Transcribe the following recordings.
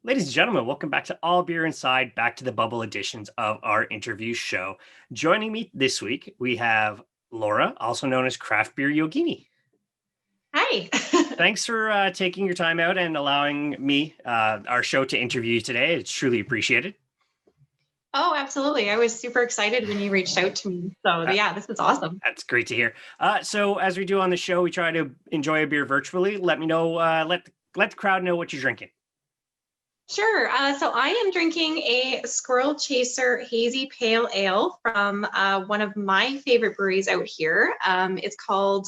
Ladies and gentlemen, welcome back to All Beer Inside, back to the bubble editions of our interview show. Joining me this week, we have Laura, also known as Craft Beer Yogini. Hi. Thanks for taking your time out and allowing me, our show, to interview you today. It's truly appreciated. Oh, absolutely. I was super excited when you reached out to me. So yeah, this is awesome. That's great to hear. So as we do on the show, we try to enjoy a beer virtually. Let me know, let the crowd know what you're drinking. Sure. So I am drinking a Squirrel Chaser Hazy Pale Ale from one of my favorite breweries out here. It's called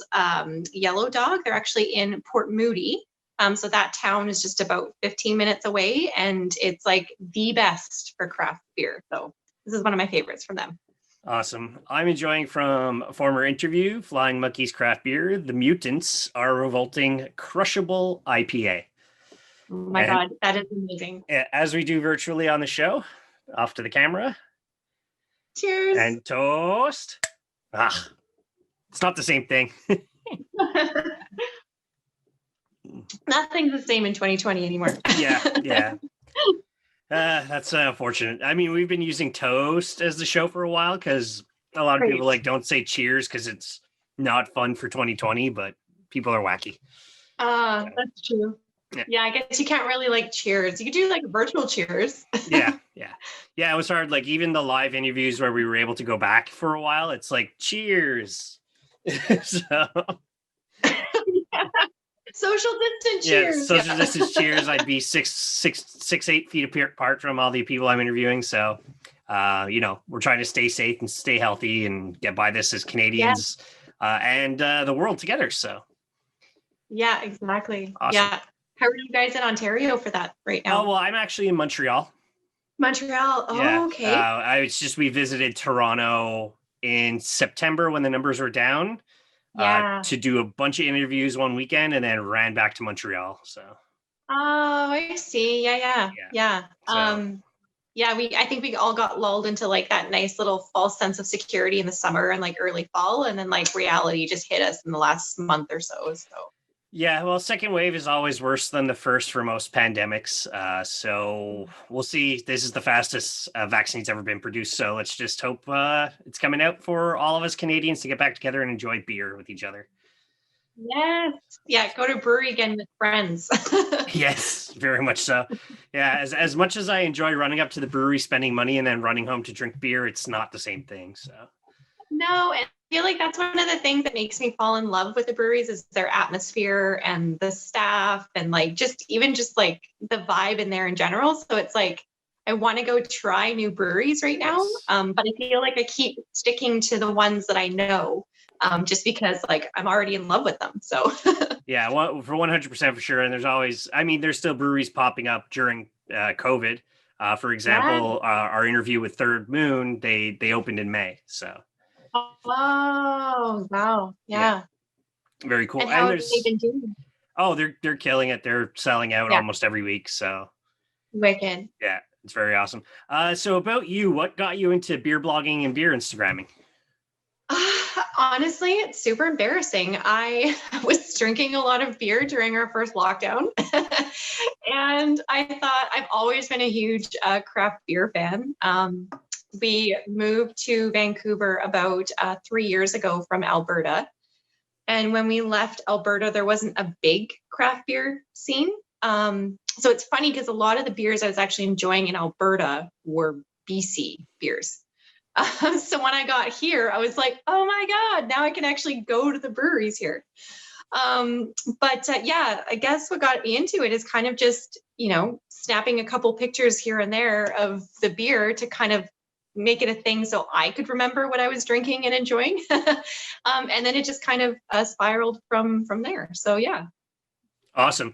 Yellow Dog. They're actually in Port Moody. So that town is just about 15 minutes away, and it's like the best for craft beer. So this is one of my favorites from them. Awesome. I'm enjoying from a former interview, Flying Monkeys Craft Beer, the Mutants, our Revolting Crushable IPA. Oh my God, that is amazing. As we do virtually on the show, off to the camera. Cheers. And toast. It's not the same thing. Nothing's the same in 2020 anymore. Yeah. That's unfortunate. I mean, we've been using toast as the show for a while because a lot of people don't say cheers because it's not fun for 2020, but people are wacky. That's true. Yeah, I guess you can't really cheers. You could do virtual cheers. Yeah. It was hard. Even the live interviews where we were able to go back for a while, it's like cheers. So social distance cheers. Yeah, social distance cheers. I'd be 8 feet apart from all the people I'm interviewing. So, we're trying to stay safe and stay healthy and get by this as Canadians and the world together. So, yeah, exactly. Awesome. Yeah. How are you guys in Ontario for that right now? Oh, well, I'm actually in Montreal. Montreal. Oh, okay. We visited Toronto in September when the numbers were down. To do a bunch of interviews one weekend and then ran back to Montreal. So. Oh, I see. Yeah. So. I think we all got lulled into that nice little false sense of security in the summer and early fall, and then reality just hit us in the last month or so. Yeah, well, second wave is always worse than the first for most pandemics. So we'll see. This is the fastest vaccine's ever been produced. So let's just hope it's coming out for all of us Canadians to get back together and enjoy beer with each other. Yes. Yeah, go to Brewery again with friends. Yes, very much so. Yeah, as much as I enjoy running up to the brewery, spending money, and then running home to drink beer, it's not the same thing. So. No, and I feel like that's one of the things that makes me fall in love with the breweries is their atmosphere and the staff and just the vibe in there in general. So it's I want to go try new breweries right now. But I feel like I keep sticking to the ones that I know just because I'm already in love with them. So yeah, well, for 100% for sure. And there's still breweries popping up during COVID. For example, our interview with Third Moon, they opened in May. So. Oh, wow. Yeah. Very cool. And how have they been doing? Oh, they're killing it. They're selling out almost every week. So wicked. Yeah, it's very awesome. So about you, what got you into beer blogging and beer Instagramming? Honestly, it's super embarrassing. I was drinking a lot of beer during our first lockdown. And I thought I've always been a huge craft beer fan. We moved to Vancouver about 3 years ago from Alberta. And when we left Alberta, there wasn't a big craft beer scene. So it's funny because a lot of the beers I was actually enjoying in Alberta were BC beers. So when I got here, I was like, oh my God, now I can actually go to the breweries here. But I guess what got me into it is kind of just, snapping a couple pictures here and there of the beer to kind of make it a thing so I could remember what I was drinking and enjoying. And then it just kind of spiraled from there. So, yeah. Awesome.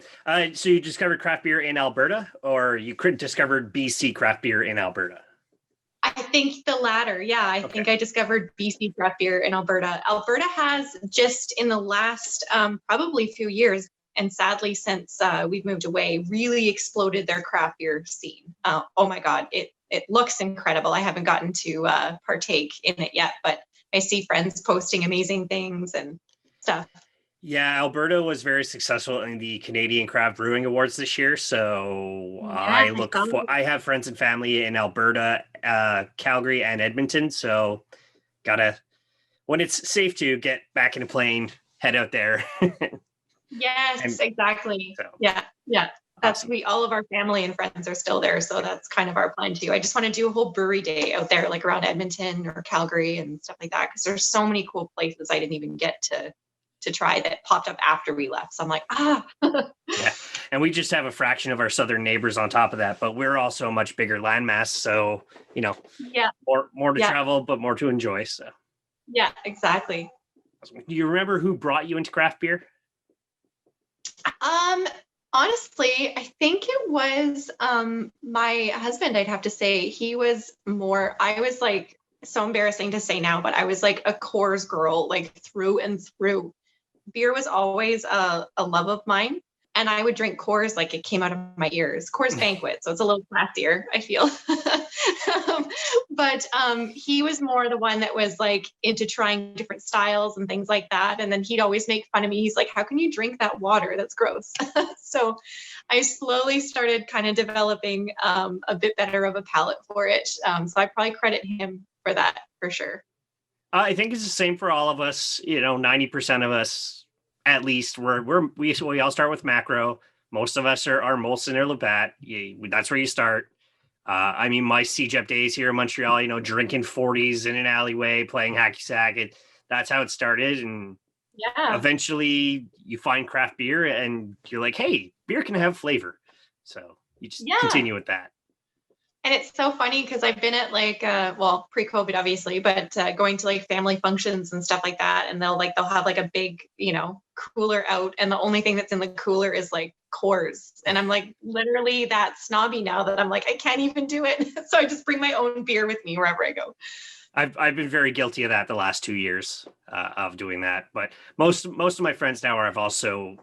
So you discovered craft beer in Alberta, or you discovered BC craft beer in Alberta? I think the latter. Yeah, I think I discovered BC craft beer in Alberta. Alberta has just in the last probably few years, and sadly since we've moved away, really exploded their craft beer scene. Oh my God, it looks incredible. I haven't gotten to partake in it yet, but I see friends posting amazing things and stuff. Yeah, Alberta was very successful in the Canadian Craft Brewing Awards this year. So Yes, I saw that. I have friends and family in Alberta, Calgary, and Edmonton. So gotta, when it's safe to get back in a plane, head out there. Yes, And exactly. so Yeah, yeah. That's awesome. we all of our family and friends are still there, so that's kind of our plan too. I just want to do a whole brewery day out there, like around Edmonton or Calgary and stuff like that, because there's so many cool places I didn't even get to try that popped up after we left. So I'm like, Yeah. And we just have a fraction of our southern neighbors on top of that, but we're also a much bigger landmass. So, yeah, more to yeah, travel, but more to enjoy. So, yeah, exactly. do you remember who brought you into craft beer? Um, Honestly, I think it was my husband, I'd have to say. He was more, I was like, so embarrassing to say now, but I was like a Coors girl, like through and through. Beer was always a love of mine. And I would drink Coors like it came out of my ears. Coors Banquet, so it's a little classier, I feel. But he was more the one that was like into trying different styles and things like that. And then he'd always make fun of me. He's like, "How can you drink that water? That's gross." So I slowly started kind of developing a bit better of a palate for it. So I probably credit him for that for sure. I think it's the same for all of us. 90% of us, at least, we all start with macro. Most of us are Molson or Labatt. That's where you start. I mean, my CJEP days here in Montreal, drinking 40s in an alleyway, playing hacky sack. That's how it started. And Yeah. eventually you find craft beer and you're like, hey, beer can have flavor. So you just Yeah. continue with that. And it's so funny because I've been at like, well, pre-COVID obviously, but going to like family functions and stuff like that, and they'll have like a big, cooler out, and the only thing that's in the cooler is like Coors, and I'm like literally that snobby now that I'm like I can't even do it, so I just bring my own beer with me wherever I go. I've been very guilty of that the last 2 years of doing that. But most of my friends now I've also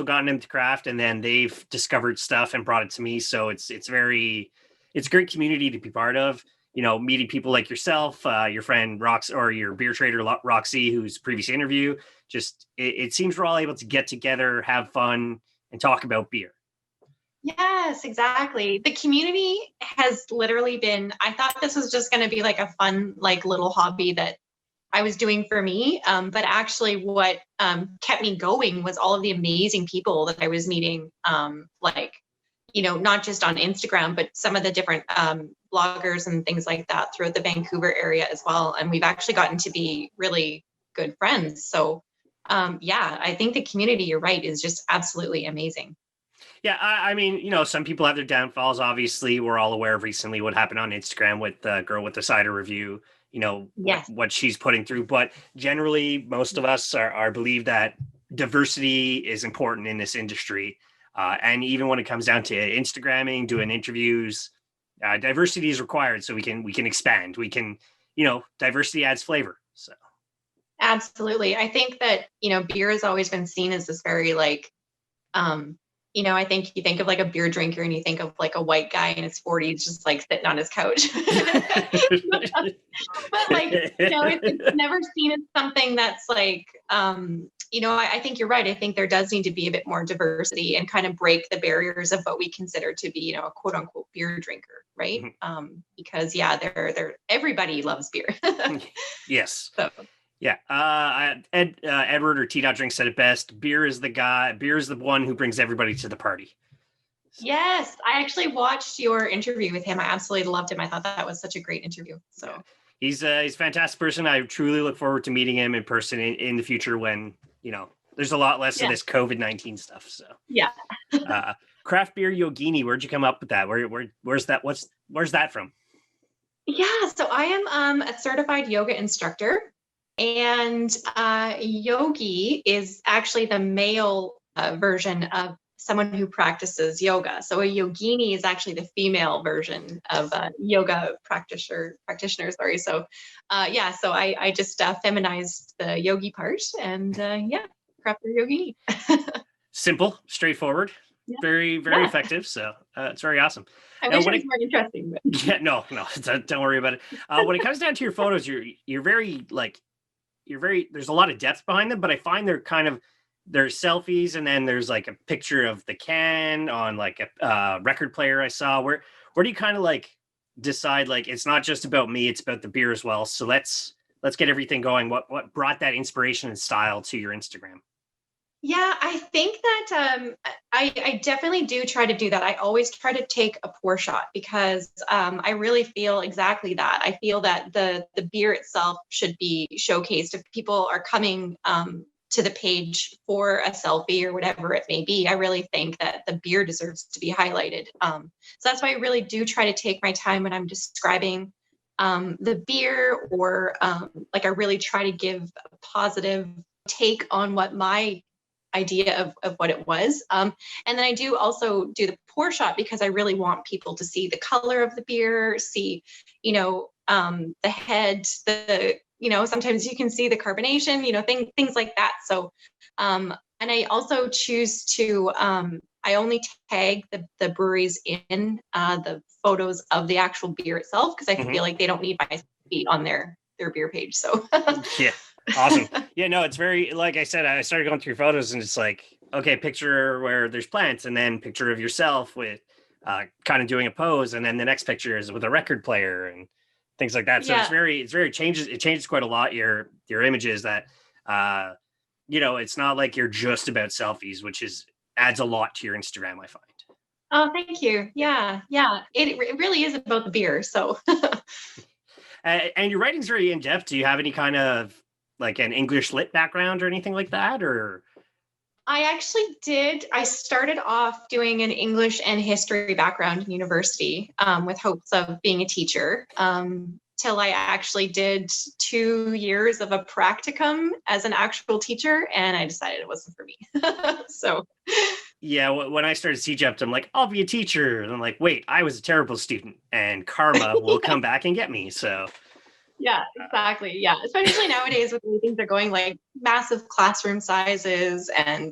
gotten into craft, and then they've discovered stuff and brought it to me. So it's a great community to be part of. Meeting people like yourself, your friend Rox, or your beer trader Roxy, who's previous interview. Just it seems we're all able to get together, have fun, and talk about beer. Yes, exactly. The community has literally been, I thought this was just going to be like a fun, like little hobby that I was doing for me. But actually, what kept me going was all of the amazing people that I was meeting, not just on Instagram, but some of the different bloggers and things like that throughout the Vancouver area as well. And we've actually gotten to be really good friends. So, yeah, I think the community, you're right, is just absolutely amazing. Yeah, I mean, some people have their downfalls. Obviously, we're all aware of recently what happened on Instagram with the girl with the cider review. Yes. What she's putting through. But generally, most of us are believe that diversity is important in this industry, and even when it comes down to Instagramming, doing interviews, diversity is required so we can expand. We can, diversity adds flavor. So Absolutely. I think that, beer has always been seen as this very like, I think you think of like a beer drinker and you think of like a white guy in his 40s just like sitting on his couch. But like, it's never seen as something that's like, I think you're right. I think there does need to be a bit more diversity and kind of break the barriers of what we consider to be, a quote unquote beer drinker, right? Because yeah, they're everybody loves beer. yes. So. Yeah. Edward or T. Drink said it best. Beer is the one who brings everybody to the party. Yes, I actually watched your interview with him. I absolutely loved him. I thought that was such a great interview. So yeah. He's a fantastic person. I truly look forward to meeting him in person in the future when, there's a lot less of this COVID-19 stuff. So yeah. Craft beer Yogini, where'd you come up with that? Where's that? Where's that from? Yeah, so I am a certified yoga instructor. And yogi is actually the male version of someone who practices yoga. So a yogini is actually the female version of a yoga practitioner. Sorry. So so I just feminized the yogi part, and craft beer yogini. Simple, straightforward, Yeah. very, very effective. So it's very awesome. I wish it was more interesting. But. Yeah, no, don't worry about it. When it comes down to your photos, you're very like there's a lot of depth behind them, but I find there's selfies, and then there's like a picture of the can on like a record player I saw. Where do you kind of like decide like it's not just about me, it's about the beer as well? So let's get everything going. What brought that inspiration and style to your Instagram? Yeah, I think that I definitely do try to do that. I always try to take a pour shot because I really feel exactly that. I feel that the beer itself should be showcased. If people are coming to the page for a selfie or whatever it may be, I really think that the beer deserves to be highlighted. So that's why I really do try to take my time when I'm describing the beer, or like I really try to give a positive take on what my idea of what it was. And then I do also do the pour shot because I really want people to see the color of the beer, see, the head, sometimes you can see the carbonation, things like that. So, and I also choose to, I only tag the breweries in the photos of the actual beer itself, because I feel like they don't need my feet on their beer page. So Yeah. Awesome. Yeah, no, it's very, like I said, I started going through photos and it's like, okay, picture where there's plants, and then picture of yourself with kind of doing a pose. And then the next picture is with a record player and things like that. So yeah. it changes quite a lot. Your images that, it's not like you're just about selfies, which adds a lot to your Instagram, I find. Oh, thank you. Yeah. It really is about the beer. So and your writing's very in depth. Do you have any kind of like an English lit background or anything like that, or? I actually did. I started off doing an English and history background in university with hopes of being a teacher, till I actually did 2 years of a practicum as an actual teacher, and I decided it wasn't for me. So. Yeah, when I started CJEPT, I'm like, I'll be a teacher. And I'm like, wait, I was a terrible student, and karma will come back and get me. So. Yeah, exactly. Yeah, especially nowadays with the way things are going, like massive classroom sizes and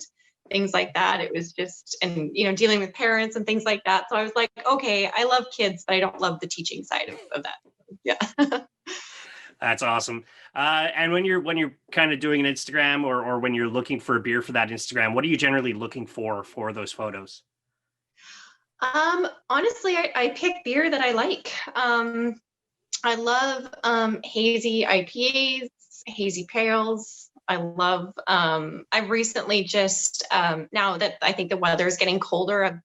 things like that. It was just, and dealing with parents and things like that. So I was like, okay, I love kids, but I don't love the teaching side of that. Yeah. That's awesome. And when you're kind of doing an Instagram, or when you're looking for a beer for that Instagram, what are you generally looking for those photos? Honestly, I pick beer that I like. I love hazy IPAs, hazy pales. I love, I've recently just, now that I think the weather is getting colder,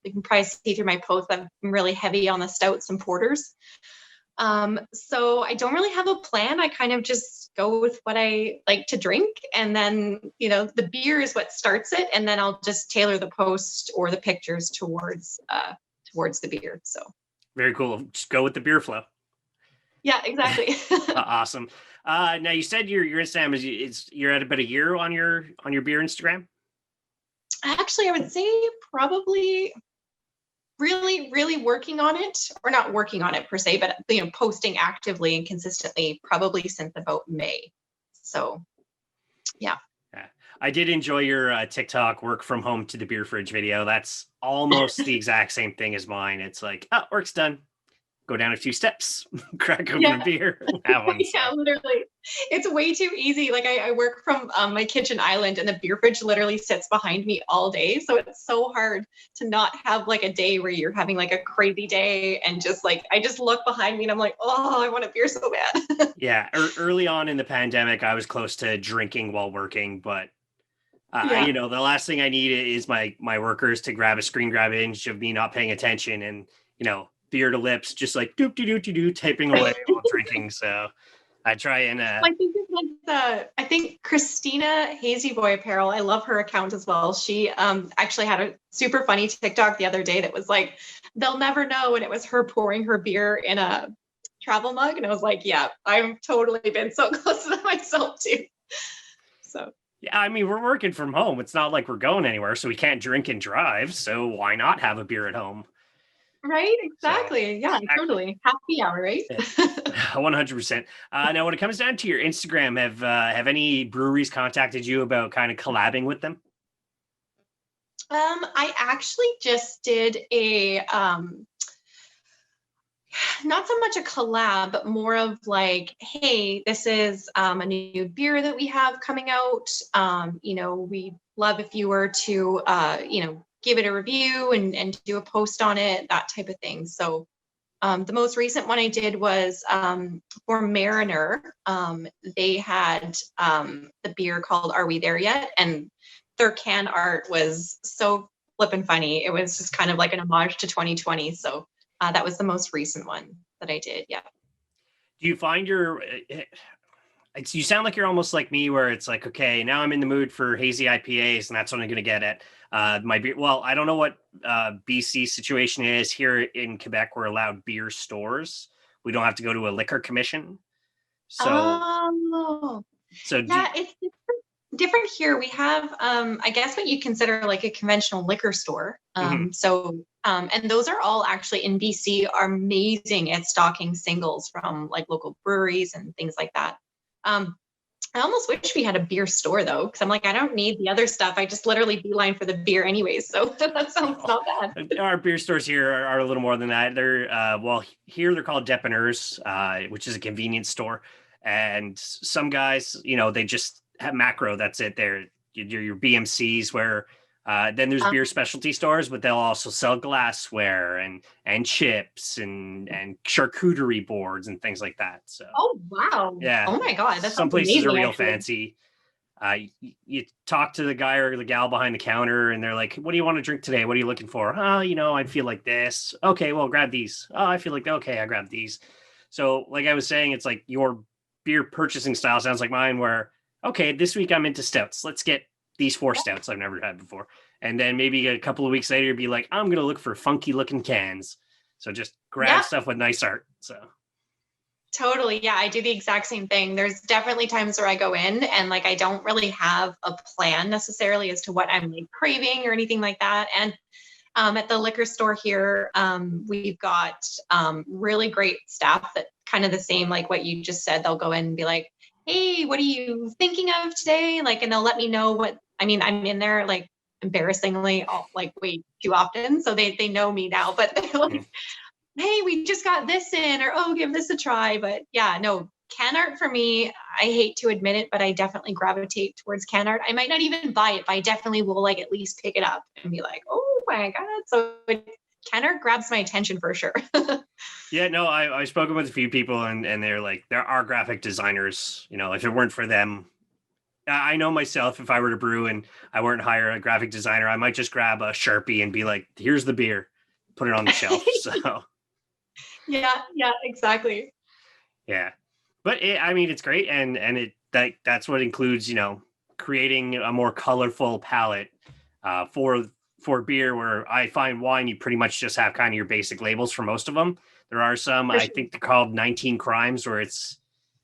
you can probably see through my posts, I'm really heavy on the stouts and porters. So I don't really have a plan. I kind of just go with what I like to drink. And then, the beer is what starts it. And then I'll just tailor the post or the pictures towards the beer. So. Very cool. Just go with the beer flow. Yeah, exactly. Awesome. Now you said your Instagram you're at about a year on your beer Instagram. Actually, I would say probably really, really working on it, or not working on it per se, but posting actively and consistently probably since about May. So, yeah. I did enjoy your TikTok work from home to the beer fridge video. That's almost the exact same thing as mine. It's like, oh, work's done. Go down a few steps, crack open a beer, have one. Yeah, literally. It's way too easy. Like I work from my kitchen island, and the beer fridge literally sits behind me all day. So it's so hard to not have like a day where you're having like a crazy day, and just like, I just look behind me and I'm like, oh, I want a beer so bad. Yeah. Early on in the pandemic, I was close to drinking while working, but the last thing I need is my workers to grab a screen grab image of me not paying attention, and, beer to lips, just like doop doo doo doo, typing away while drinking. So I try and I think Christina Hazy Boy Apparel, I love her account as well. She actually had a super funny TikTok the other day that was like, they'll never know, and it was her pouring her beer in a travel mug, and I was like, yeah, I've totally been so close to that myself too. So yeah, I mean, we're working from home. It's not like we're going anywhere, so we can't drink and drive. So why not have a beer at home? Right, exactly. So, yeah, totally. Happy hour, right? 100%. Now, when it comes down to your Instagram, have any breweries contacted you about kind of collabing with them? I actually just did not so much a collab, but more of like, hey, this is a new beer that we have coming out. We'd love if you were to, give it a review and do a post on it, that type of thing. So the most recent one I did was for Mariner. They had the beer called Are We There Yet? And their can art was so flippin' funny. It was just kind of like an homage to 2020. So that was the most recent one that I did. Yeah. Do you find you sound like you're almost like me, where it's like, okay, now I'm in the mood for hazy IPAs, and that's what I'm going to get at my beer. Well, I don't know what BC situation is here in Quebec. We're allowed beer stores. We don't have to go to a liquor commission. So, Oh, so yeah, it's different here. We have, I guess, what you consider like a conventional liquor store. Mhm. And those are all actually in BC are amazing at stocking singles from like local breweries and things like that. I almost wish we had a beer store though, because I'm like, I don't need the other stuff. I just literally beeline for the beer anyways. So that sounds not bad. Our beer stores here are a little more than that. They're here they're called depanneurs, which is a convenience store. And some guys, they just have macro. That's it. They're your BMCs, where then there's Um, beer specialty stores, but they'll also sell glassware and chips and charcuterie boards and things like that. So oh wow. yeah, Oh my God. That some sounds places are amazing real actually. fancy. You talk to the guy or the gal behind the counter, and they're like, "What do you want to drink today? What are you looking for?" "Oh, I feel like this." "Okay, well, grab these." "Oh, I feel like okay, I grab these." So, like I was saying, it's like your beer purchasing style sounds like mine, where okay, this week I'm into stouts. Let's get these four stouts I've never had before, and then maybe a couple of weeks later, be like, I'm gonna look for funky looking cans. So just grab Yeah. stuff with nice art. So. Totally. Yeah, I do the exact same thing. There's definitely times where I go in and like I don't really have a plan necessarily as to what I'm like craving or anything like that. And at the liquor store here, we've got really great staff that kind of the same like what you just said. They'll go in and be like, "Hey, what are you thinking of today?" Like, and they'll let me know what. I mean, I'm in there like embarrassingly like way too often, so they know me now. But they're like, "Hey, we just got this in," or "Oh, give this a try." But yeah, no, can art for me, I hate to admit it, but I definitely gravitate towards can art. I might not even buy it, but I definitely will like at least pick it up and be like, "Oh my God." So can art grabs my attention for sure. Yeah, no, I've spoken with a few people, and they're like, there are graphic designers. If it weren't for them, I know myself, if I were to brew and I weren't hire a graphic designer, I might just grab a Sharpie and be like, here's the beer, put it on the shelf. So Yeah, exactly. yeah, but I mean, it's great, and that's what includes, creating a more colorful palette for beer. Where I find wine, you pretty much just have kind of your basic labels for most of them. There are some, For I sure. think they're called 19 Crimes, where it's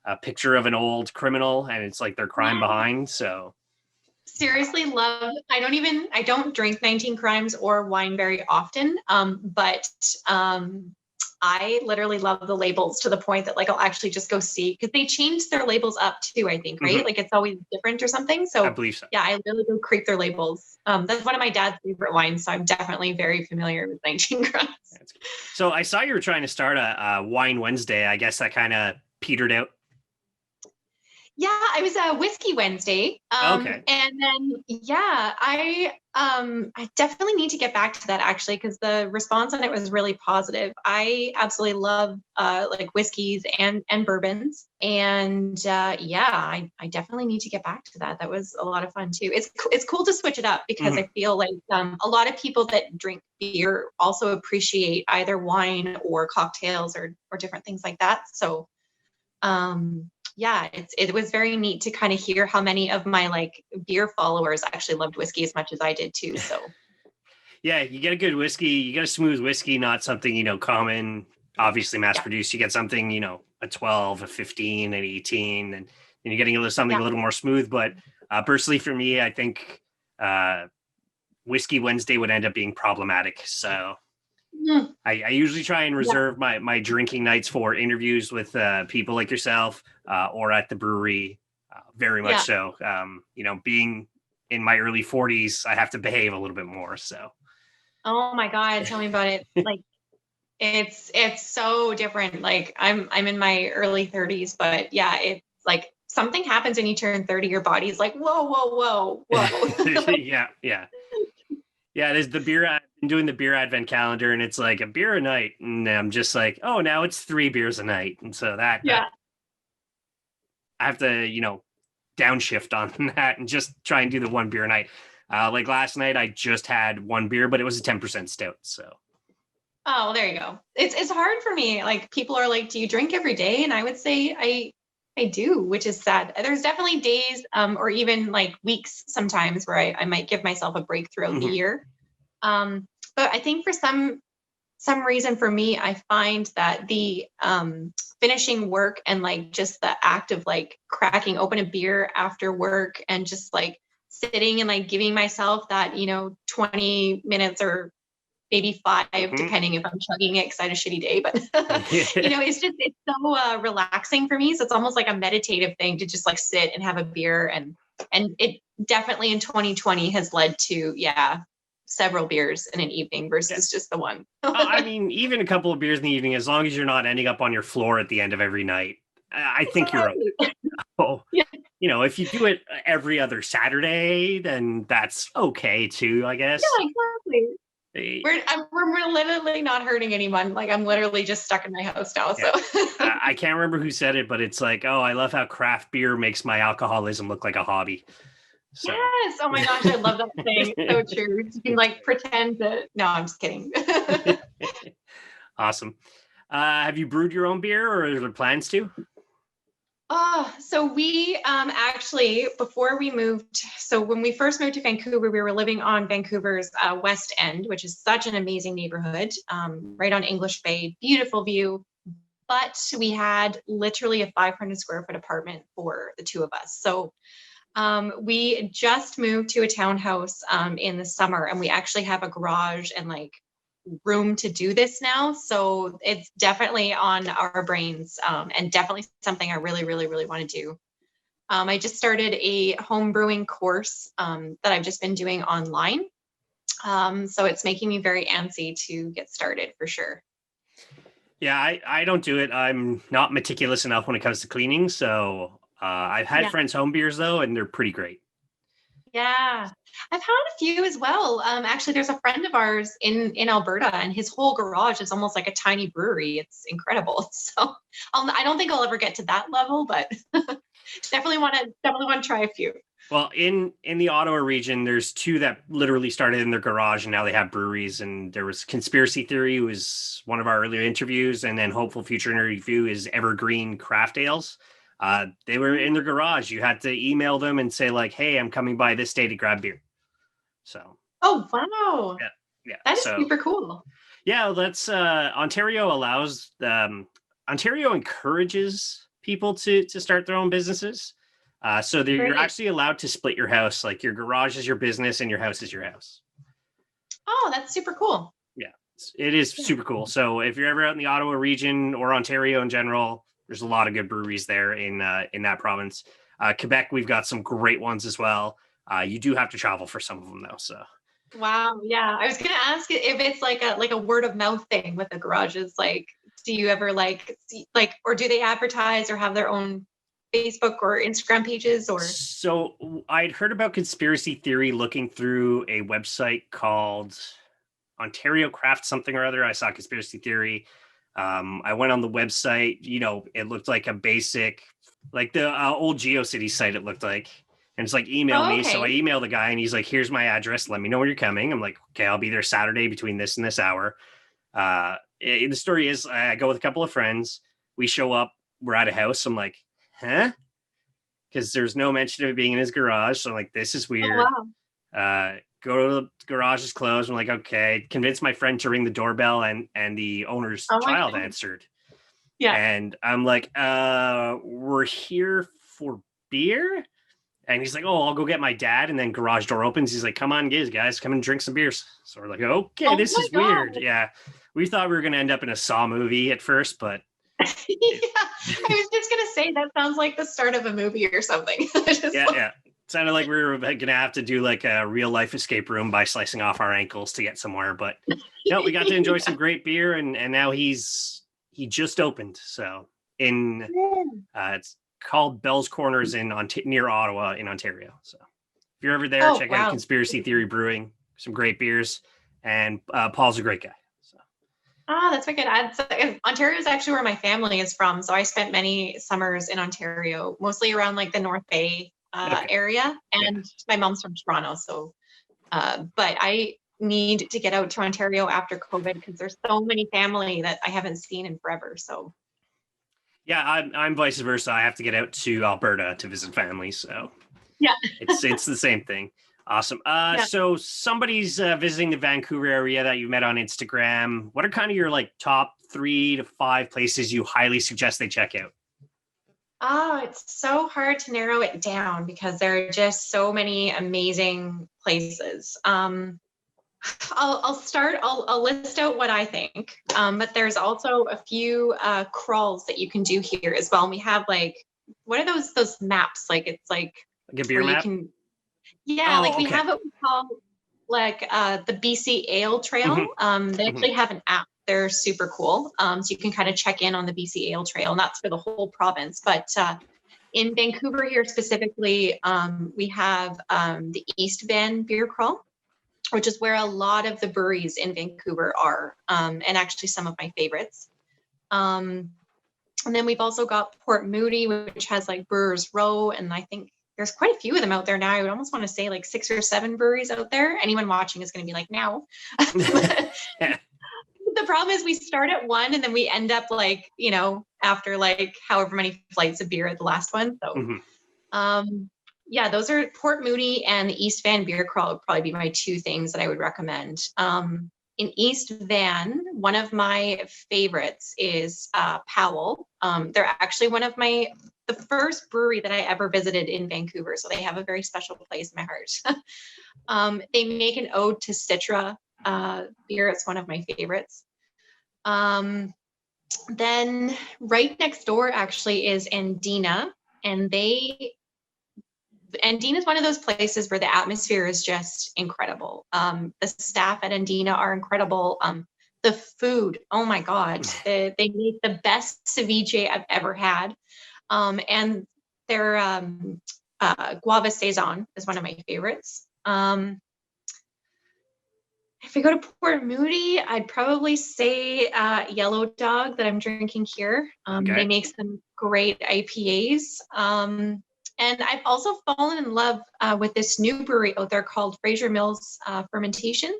a picture of an old criminal and it's like their crime behind. So Seriously love. I don't drink 19 Crimes or wine very often. But I literally love the labels to the point that like I'll actually just go see because they changed their labels up too, I think, right? mhm, Like it's always different or something. I So believe so. yeah, I literally go creep their labels. That's one of my dad's favorite wines, so I'm definitely very familiar with 19 Crimes. That's good. So I saw you were trying to start a Wine Wednesday. I guess that kind of petered out. Yeah, I was a Whiskey Wednesday. Okay. And then yeah, I definitely need to get back to that actually because the response on it was really positive. I absolutely love like whiskeys and bourbons. And yeah, I definitely need to get back to that. That was a lot of fun too. It's cool to switch it up because Mhm. I feel like a lot of people that drink beer also appreciate either wine or cocktails or different things like that. So yeah, it was very neat to kind of hear how many of my like beer followers actually loved whiskey as much as I did too. So Yeah, you get a good whiskey, you get a smooth whiskey, not something, common, obviously mass yeah, produced. You get something, a 12, a 15, an 18, and you're getting something yeah. a little more smooth. But personally, for me, I think uh, Whiskey Wednesday would end up being problematic. So Mm, I usually try and yeah, reserve my drinking nights for interviews with people like yourself or at the brewery. Very much yeah. so. Being in my early 40s, I have to behave a little bit more. So Oh my God, tell me about it. Like It's so different. Like I'm in my early 30s, but yeah, it's like something happens when you turn 30, your body's like, whoa, whoa, whoa, whoa. Yeah, yeah. Yeah, there's the beer. I've been doing the beer advent calendar, and it's like a beer a night, and I'm just like, oh, now it's 3 beers a night, and so that Yeah. I have to, downshift on that and just try and do the 1 beer a night. Like last night, I just had 1 beer, but it was a 10% stout. So Oh, well, there you go. It's hard for me. Like people are like, do you drink every day? And I would say I do, which is sad. There's definitely days or even like weeks sometimes where I might give myself a break throughout the Mhm. year. But I think for some reason for me, I find that the finishing work and like just the act of like cracking open a beer after work and just like sitting and like giving myself that, 20 minutes or maybe 5, Mhm. depending if I'm chugging it because I had a shitty day. But Yeah. it's so relaxing for me. So it's almost like a meditative thing to just like sit and have a beer, and it definitely in 2020 has led to several beers in an evening versus just the one. I mean, even a couple of beers in the evening, as long as you're not ending up on your floor at the end of every night, I think you're okay. Exactly. Oh, Yeah, if you do it every other Saturday, then that's okay too, I guess. yeah, exactly. Eh, We're literally not hurting anyone. Like I'm literally just stuck in my house now. Yeah. So I can't remember who said it, but it's like, oh, I love how craft beer makes my alcoholism look like a hobby. So, yes. Oh my gosh, I love that saying. It's so true. You can like pretend that. No, I'm just kidding. awesome. Have you brewed your own beer or are there plans to? Oh, so we actually, before we moved, so when we first moved to Vancouver, we were living on Vancouver's West End, which is such an amazing neighborhood, right on English Bay, beautiful view. But we had literally a 500 square foot apartment for the two of us. So we just moved to a townhouse in the summer, and we actually have a garage and like room to do this now. So it's definitely on our brains, and definitely something I really, really, really want to do. I just started a home brewing course that I've just been doing online. So it's making me very antsy to get started for sure. Yeah, I don't do it. I'm not meticulous enough when it comes to cleaning. So I've had Yeah. friends' home beers though, and they're pretty great. Yeah, I've had a few as well. Actually, there's a friend of ours in Alberta, and his whole garage is almost like a tiny brewery. It's incredible. So I don't think I'll ever get to that level, but definitely want to try a few. Well, in the Ottawa region, there's two that literally started in their garage and now they have breweries. And there was Conspiracy Theory, who was one of our earlier interviews, and then Hopeful Future Interview is Evergreen Craft Ales. They were in their garage. You had to email them and say like, "Hey, I'm coming by this day to grab beer." So Oh wow, yeah, yeah. that is So super cool. yeah, that's Ontario allows Ontario encourages people to start their own businesses. So you're Great. actually allowed to split your house. Like your garage is your business and your house is your house. Oh, that's super cool. Yeah, it is Yeah. super cool. So if you're ever out in the Ottawa region or Ontario in general, there's a lot of good breweries there in that province. Quebec, we've got some great ones as well. You do have to travel for some of them though. So Wow. Yeah, I was gonna ask if it's like a word of mouth thing with the garages. Like, do you ever like see like, or do they advertise or have their own Facebook or Instagram pages or? So I'd heard about conspiracy theory looking through a website called Ontario Craft something or other. I saw conspiracy theory. I went on the website. It looked like a basic, like the old GeoCity site. It looked like, and it's like email Oh, me. So I okay. emailed the guy, and he's like, "Here's my address. Let me know when you're coming." I'm like, "Okay, I'll be there Saturday between this and this hour." The story is, I go with a couple of friends. We show up. We're at a house. I'm like, "Huh?" Because there's no mention of it being in his garage. So I'm like, this is Oh, weird. wow. Go to the garage is closed. I'm like, okay. Convinced my friend to ring the doorbell, and the owner's Oh my child God. answered. Yeah. And I'm like, we're here for beer. And he's like, oh, I'll go get my dad. And then garage door opens. He's like, come on, guys, come and drink some beers. So we're like, okay, Oh this my is weird. God. Yeah. We thought we were going to end up in a Saw movie at first, but Yeah. I was just gonna say that sounds like the start of a movie or something. Just yeah, like, yeah. Sounded like we were gonna have to do like a real life escape room by slicing off our ankles to get somewhere, but no, we got to enjoy some great beer, and now he just opened. So in it's called Bell's Corners in near Ottawa in Ontario. So if you're ever there, Oh, check out wow. Conspiracy Theory Brewing. Some great beers, and Paul's a great guy. So. Oh, that's wicked. Ontario is actually where my family is from. So I spent many summers in Ontario, mostly around like the North Bay area. And my mom's from Toronto. So, but I need to get out to Ontario after COVID because there's so many family that I haven't seen in forever. So. Yeah, I'm vice versa. I have to get out to Alberta to visit family. So Yeah, it's the same thing. Awesome. So somebody's visiting the Vancouver area that you met on Instagram. What are kind of your like top 3 to 5 places you highly suggest they check out? Oh, it's so hard to narrow it down because there are just so many amazing places. I'll start. I'll list out what I think. But there's also a few crawls that you can do here as well. And we have like, what are those maps? Like it's like a beer map. We have what we call like the BC Ale Trail. They actually have an app. They're super cool. So you can kind of check in on the BC Ale Trail, and that's for the whole province. But in Vancouver here specifically, we have the East Van Beer Crawl, which is where a lot of the breweries in Vancouver are, and actually some of my favorites. And then we've also got Port Moody, which has like Brewers Row, and I think there's quite a few of them out there now. I would almost want to say like 6 or 7 breweries out there. Anyone watching is going to be like, no. The problem is we start at one and then we end up like, after like however many flights of beer at the last one. So, those are Port Moody and the East Van Beer Crawl would probably be my 2 things that I would recommend. In East Van, one of my favorites is Powell. They're actually the first brewery that I ever visited in Vancouver. So they have a very special place in my heart. They make an ode to Citra beer. It's one of my favorites. Then right next door actually is Andina, and Andina is one of those places where the atmosphere is just incredible. The staff at Andina are incredible. The food, oh my God, they make the best ceviche I've ever had. And their guava saison is one of my favorites. If we go to Port Moody, I'd probably say Yellow Dog that I'm drinking here. They make some great IPAs. And I've also fallen in love with this new brewery out there called Fraser Mills Fermentation.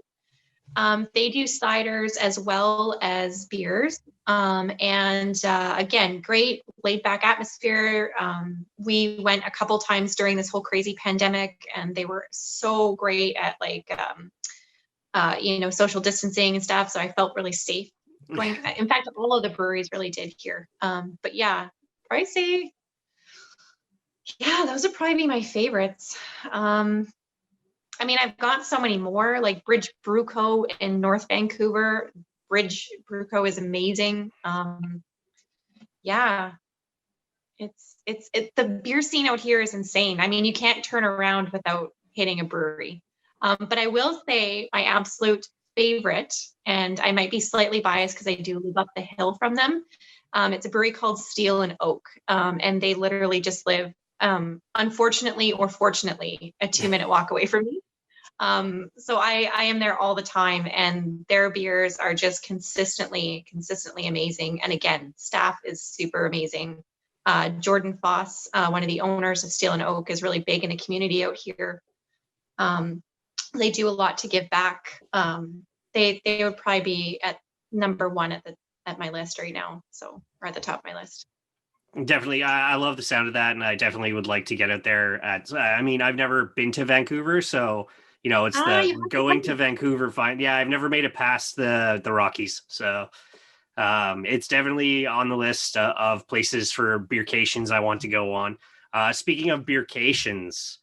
They do ciders as well as beers. Again, great laid back atmosphere. We went a couple times during this whole crazy pandemic, and they were so great at like, social distancing and stuff. So I felt really safe going. In fact, all of the breweries really did here. But yeah, probably say, those would probably be my favorites. I've got so many more, like Bridge Brew Co. in North Vancouver. Bridge Brew Co. is amazing. It's the beer scene out here is insane. You can't turn around without hitting a brewery. But I will say my absolute favorite, and I might be slightly biased because I do live up the hill from them. It's a brewery called Steel and Oak, and they literally just live, unfortunately or fortunately, a 2-minute walk away from me. So I am there all the time, and their beers are just consistently amazing. And again, staff is super amazing. Jordan Foss, one of the owners of Steel and Oak, is really big in the community out here. They do a lot to give back. They would probably be at number 1 at my list right now. So, or at the top of my list. Definitely. I love the sound of that. And I definitely would like to get out there I've never been to Vancouver. So, it's going to Vancouver. I've never made it past the Rockies. So it's definitely on the list of places for beercations I want to go on. Speaking of beercations,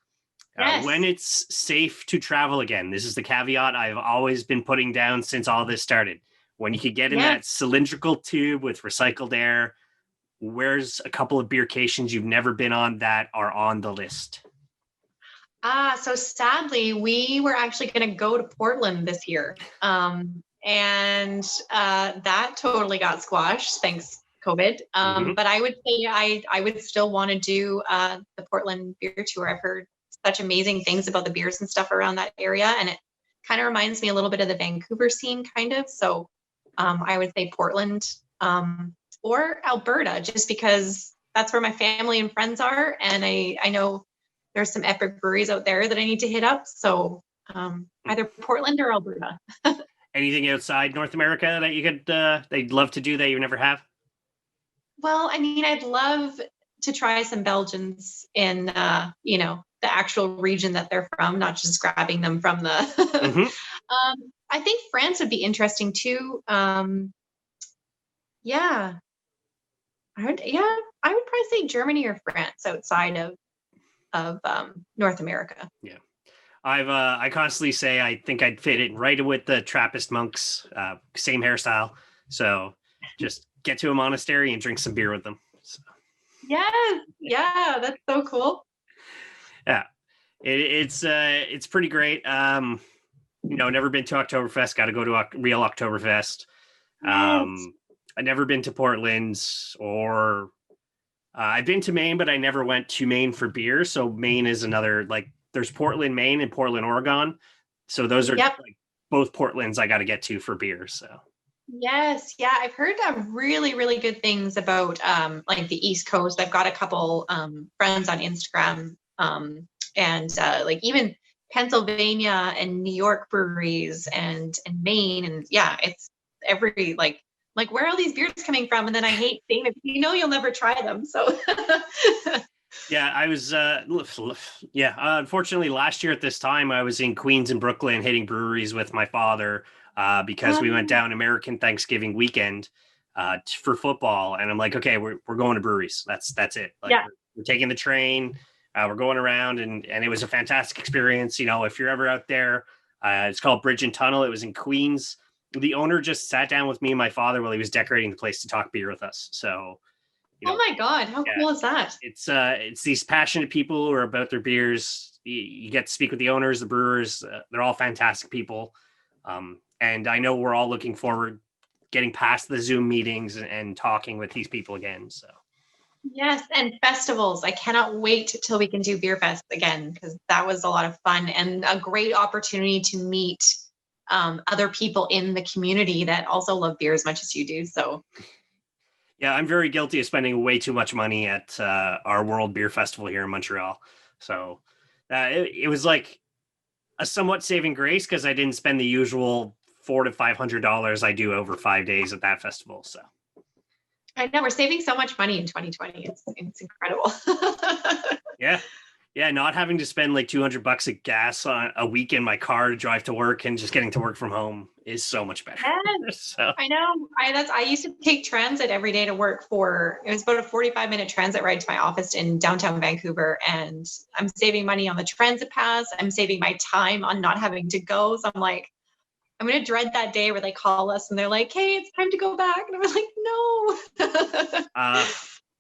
yes. When it's safe to travel again, this is the caveat I've always been putting down since all this started. When you could get in that cylindrical tube with recycled air, where's a couple of beercations you've never been on that are on the list? So sadly, we were actually going to go to Portland this year. And that totally got squashed, thanks COVID. Mhm. But I would say I would still want to do the Portland beer tour. I've heard such amazing things about the beers and stuff around that area. And it kind of reminds me a little bit of the Vancouver scene, kind of. So I would say Portland or Alberta, just because that's where my family and friends are. And I know there's some epic breweries out there that I need to hit up. So either Portland or Alberta. Anything outside North America that you could they'd love to do that you never have? Well, I mean, I'd love to try some Belgians in, the actual region that they're from, not just grabbing them from the. Hmm. I think France would be interesting too. Yeah, I would probably say Germany or France outside of North America. Yeah. I constantly say I think I'd fit it right with the Trappist monks, same hairstyle. So just get to a monastery and drink some beer with them. So, Yes, yeah, that's so cool. yeah, it's pretty great. Never been to Oktoberfest. Got to go to a real Oktoberfest. Yes. I've never been to Portland or I've been to Maine, but I never went to Maine for beer. So Maine is another like there's Portland, Maine, and Portland, Oregon. So those are Yep. like both Portlands I got to get to for beer. So Yes, yeah, I've heard really, really good things about like the East Coast. I've got a couple friends on Instagram, and like even Pennsylvania and New York breweries and Maine, and yeah, it's every like where are all these beers coming from? And then I hate saying it, you'll never try them. So yeah, I was unfortunately last year at this time I was in Queens and Brooklyn hitting breweries with my father because we went down American Thanksgiving weekend for football, and I'm like, okay, we're going to breweries. That's it. Like yeah, we're taking the train, we're going around, and it was a fantastic experience. If you're ever out there, it's called Bridge and Tunnel. It was in Queens. The owner just sat down with me and my father while he was decorating the place to talk beer with us. So, oh my God, how yeah, cool is that? it's these passionate people who are about their beers. You get to speak with the owners, the brewers. They're all fantastic people, and I know we're all looking forward getting past the Zoom meetings and talking with these people again. So Yes, and festivals. I cannot wait till we can do Beer Fest again, because that was a lot of fun and a great opportunity to meet other people in the community that also love beer as much as you do. So yeah, I'm very guilty of spending way too much money at our World Beer Festival here in Montreal. So it was like a somewhat saving grace because I didn't spend the usual $400 to $500 I do over 5 days at that festival. So I know we're saving so much money in 2020. It's incredible. yeah, yeah, not having to spend like $200 of gas on a week in my car to drive to work and just getting to work from home is so much better. Yes, So I know. I used to take transit every day to work it was about a 45-minute transit ride to my office in downtown Vancouver. And I'm saving money on the transit pass. I'm saving my time on not having to go. So I'm like, I'm going to dread that day where they call us and they're like, hey, it's time to go back. And I'm like, no.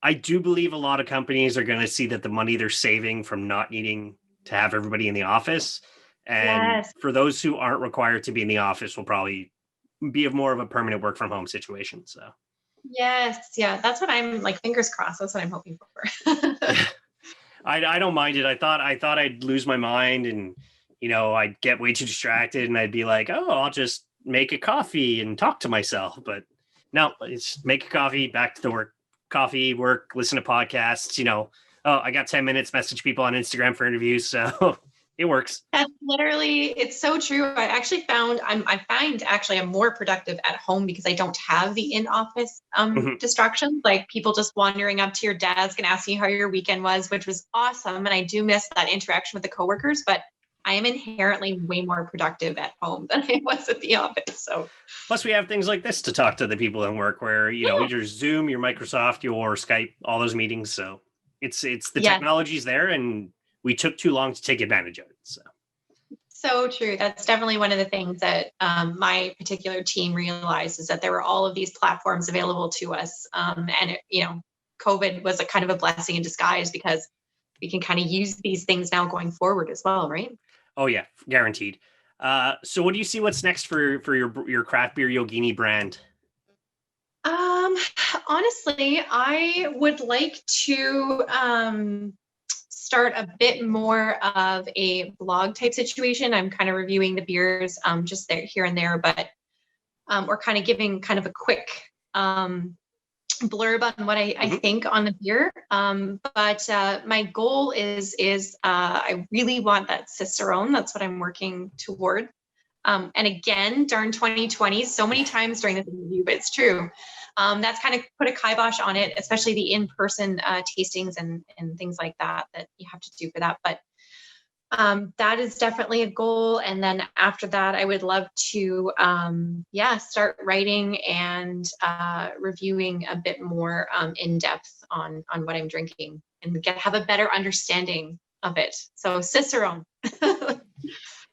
I do believe a lot of companies are going to see that the money they're saving from not needing to have everybody in the office. And Yes. for those who aren't required to be in the office will probably be of more of a permanent work from home situation. So Yes. Yeah. That's what I'm like, fingers crossed. That's what I'm hoping for. yeah, I don't mind it. I thought I'd lose my mind and I'd get way too distracted and I'd be like, oh, I'll just make a coffee and talk to myself. But no, it's make a coffee, back to the work, coffee, work, listen to podcasts, oh, I got 10 minutes, message people on Instagram for interviews. So it works. That's literally, it's so true. I find actually I'm more productive at home because I don't have the in-office Mhm. distractions, like people just wandering up to your desk and asking you how your weekend was, which was awesome. And I do miss that interaction with the coworkers, but I am inherently way more productive at home than I was at the office. So Plus, we have things like this to talk to the people in work where, yeah. either Zoom, your Microsoft, your Skype, all those meetings. So it's the Yes, technology's there and we took too long to take advantage of it. So so true. That's definitely one of the things that my particular team realized is that there were all of these platforms available to us. And COVID was a kind of a blessing in disguise because we can kind of use these things now going forward as well, right? Oh yeah, guaranteed. So what do you see what's next for your craft beer Yogini brand? Um, Honestly, I would like to start a bit more of a blog type situation. I'm kind of reviewing the beers just there here and there, but or kind of giving kind of a quick blurb on what I think on the beer. But my goal is I really want that Cicerone. That's what I'm working toward. And again, darn 2020, so many times during this interview, but it's true. That's kind of put a kibosh on it, especially the in-person tastings and things like that you have to do for that. But that is definitely a goal. And then after that, I would love to, start writing and reviewing a bit more in depth on what I'm drinking and have a better understanding of it. So Cicerone.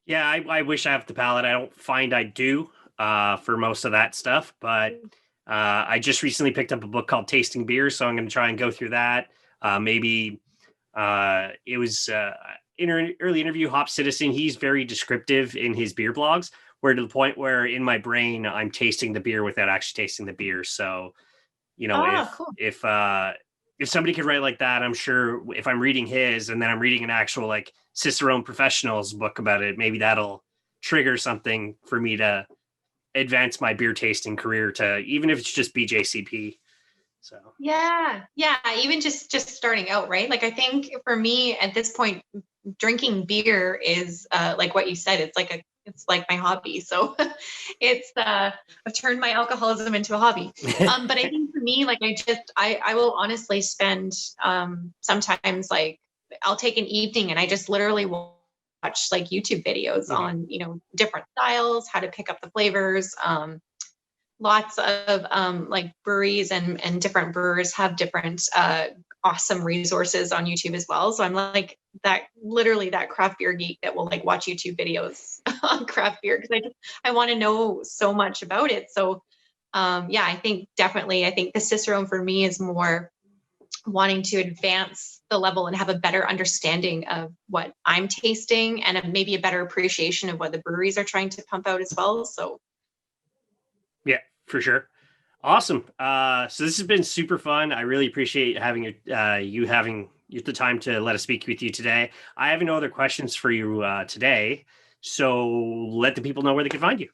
Yeah, I wish I have the palate. I don't find I do for most of that stuff, but I just recently picked up a book called Tasting Beer, so I'm going to try and go through that. Maybe it was in an early interview, Hop Citizen. He's very descriptive in his beer blogs, where to the point where in my brain I'm tasting the beer without actually tasting the beer. So, Cool. if somebody could write like that, I'm sure if I'm reading his and then I'm reading an actual like Cicerone Professionals book about it, maybe that'll trigger something for me to advance my beer tasting career to, even if it's just BJCP. So yeah, even just starting out, right? Like I think for me at this point, drinking beer is like what you said, it's like my hobby. So it's I've turned my alcoholism into a hobby. But I think for me, like I will honestly spend sometimes like I'll take an evening and I just literally will watch like YouTube videos on, different styles, how to pick up the flavors. Lots of like breweries and different brewers have different awesome resources on YouTube as well. So I'm like that craft beer geek that will like watch YouTube videos on craft beer because I want to know so much about it. So I think the Cicerone for me is more wanting to advance the level and have a better understanding of what I'm tasting and maybe a better appreciation of what the breweries are trying to pump out as well. So yeah, for sure. Awesome. So this has been super fun. I really appreciate having you having the time to let us speak with you today. I have no other questions for you today. So let the people know where they can find you.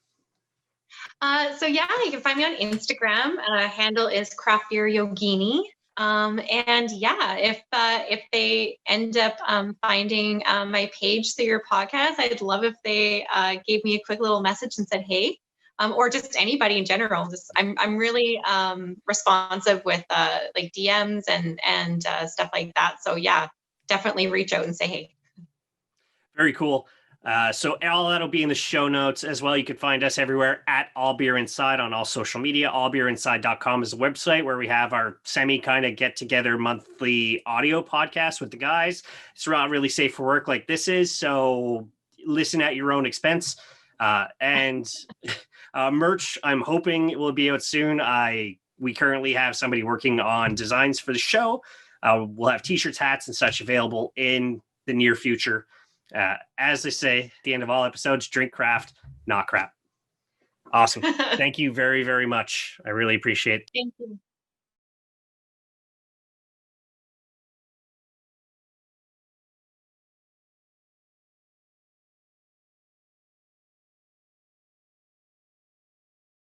You can find me on Instagram. Handle is Craft Beer Yogini. If they end up finding my page through your podcast, I'd love if they gave me a quick little message and said, hey, or just anybody in general. I'm really responsive with like DMs and stuff like that. So yeah, definitely reach out and say hey. Very cool. So all that'll be in the show notes as well. You can find us everywhere at All Beer Inside on all social media. Allbeerinside.com is the website where we have our semi kind of get together monthly audio podcast with the guys. It's not really safe for work like this is, so listen at your own expense. And merch, I'm hoping it will be out soon. We currently have somebody working on designs for the show. We'll have t-shirts, hats, and such available in the near future. As they say at the end of all episodes, drink craft, not crap. Awesome. Thank you very, very much. I really appreciate it. Thank you.